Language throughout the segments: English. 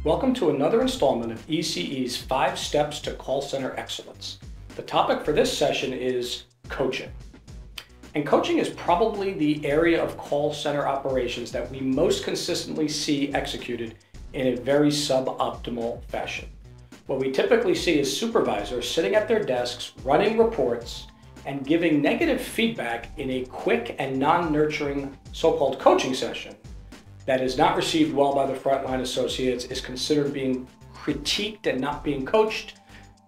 Welcome to another installment of ECE's 5 Steps to Call Center Excellence. The topic for this session is coaching. And coaching is probably the area of call center operations that we most consistently see executed in a very suboptimal fashion. What we typically see is supervisors sitting at their desks, running reports, and giving negative feedback in a quick and non-nurturing so-called coaching session that is not received well by the frontline associates, is considered being critiqued and not being coached,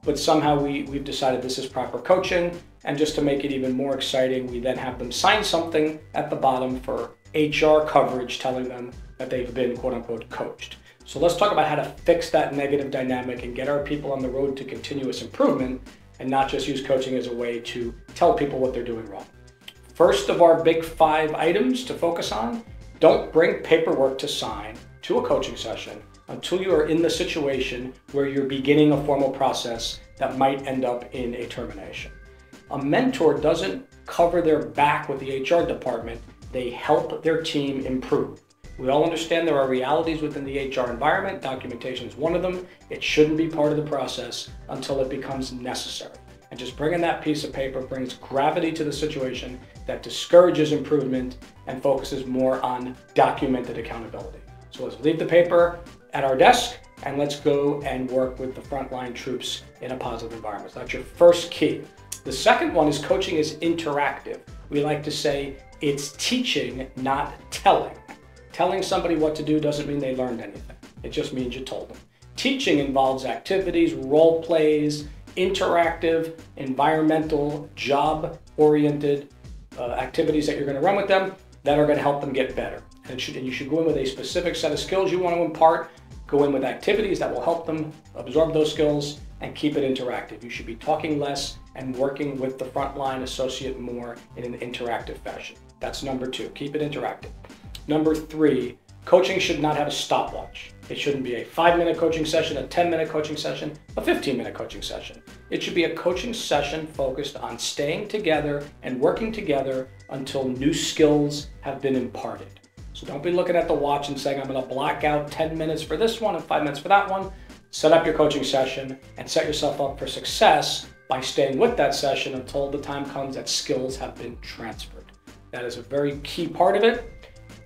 but somehow we've decided this is proper coaching. And just to make it even more exciting, we then have them sign something at the bottom for HR coverage telling them that they've been quote unquote coached. So let's talk about how to fix that negative dynamic and get our people on the road to continuous improvement and not just use coaching as a way to tell people what they're doing wrong. First of our big 5 items to focus on: don't bring paperwork to sign to a coaching session until you are in the situation where you're beginning a formal process that might end up in a termination. A mentor doesn't cover their back with the HR department, they help their team improve. We all understand there are realities within the HR environment. Documentation is one of them. It shouldn't be part of the process until it becomes necessary. And just bringing that piece of paper brings gravity to the situation that discourages improvement and focuses more on documented accountability. So let's leave the paper at our desk and let's go and work with the frontline troops in a positive environment. So that's your first key. The second one is coaching is interactive. We like to say it's teaching, not telling. Telling somebody what to do doesn't mean they learned anything. It just means you told them. Teaching involves activities, role plays, interactive, environmental, job-oriented activities that you're going to run with them that are going to help them get better. And you should go in with a specific set of skills you want to impart, go in with activities that will help them absorb those skills, and keep it interactive. You should be talking less and working with the frontline associate more in an interactive fashion. That's number 2, keep it interactive. Number 3, coaching should not have a stopwatch. It shouldn't be a 5-minute coaching session, a 10-minute coaching session, a 15-minute coaching session. It should be a coaching session focused on staying together and working together until new skills have been imparted. So don't be looking at the watch and saying, I'm going to block out 10 minutes for this one and 5 minutes for that one. Set up your coaching session and set yourself up for success by staying with that session until the time comes that skills have been transferred. That is a very key part of it.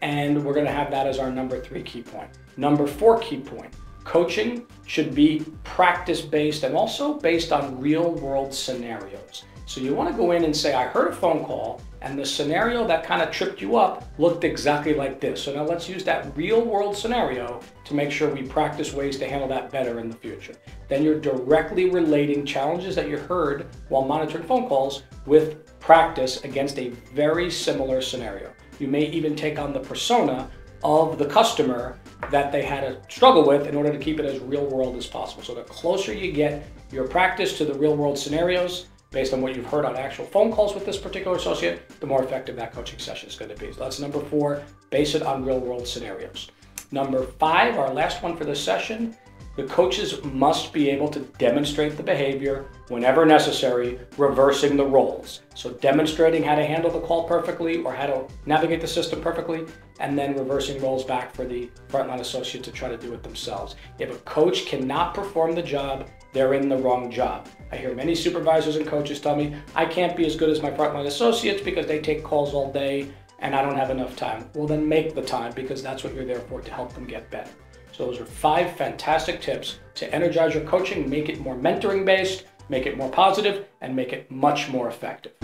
And we're going to have that as our number 3 key point. Number 4 key point, coaching should be practice-based and also based on real-world scenarios. So you want to go in and say, I heard a phone call and the scenario that kind of tripped you up looked exactly like this. So now let's use that real-world scenario to make sure we practice ways to handle that better in the future. Then you're directly relating challenges that you heard while monitoring phone calls with practice against a very similar scenario. You may even take on the persona of the customer that they had a struggle with in order to keep it as real world as possible. So the closer you get your practice to the real world scenarios based on what you've heard on actual phone calls with this particular associate, the more effective that coaching session is going to be. So that's number 4, base it on real world scenarios. Number 5, our last one for this session, the coaches must be able to demonstrate the behavior whenever necessary, reversing the roles. So demonstrating how to handle the call perfectly or how to navigate the system perfectly, and then reversing roles back for the frontline associate to try to do it themselves. If a coach cannot perform the job, they're in the wrong job. I hear many supervisors and coaches tell me, I can't be as good as my frontline associates because they take calls all day and I don't have enough time. Well, then make the time, because that's what you're there for, to help them get better. So those are 5 fantastic tips to energize your coaching, make it more mentoring based, make it more positive, and make it much more effective.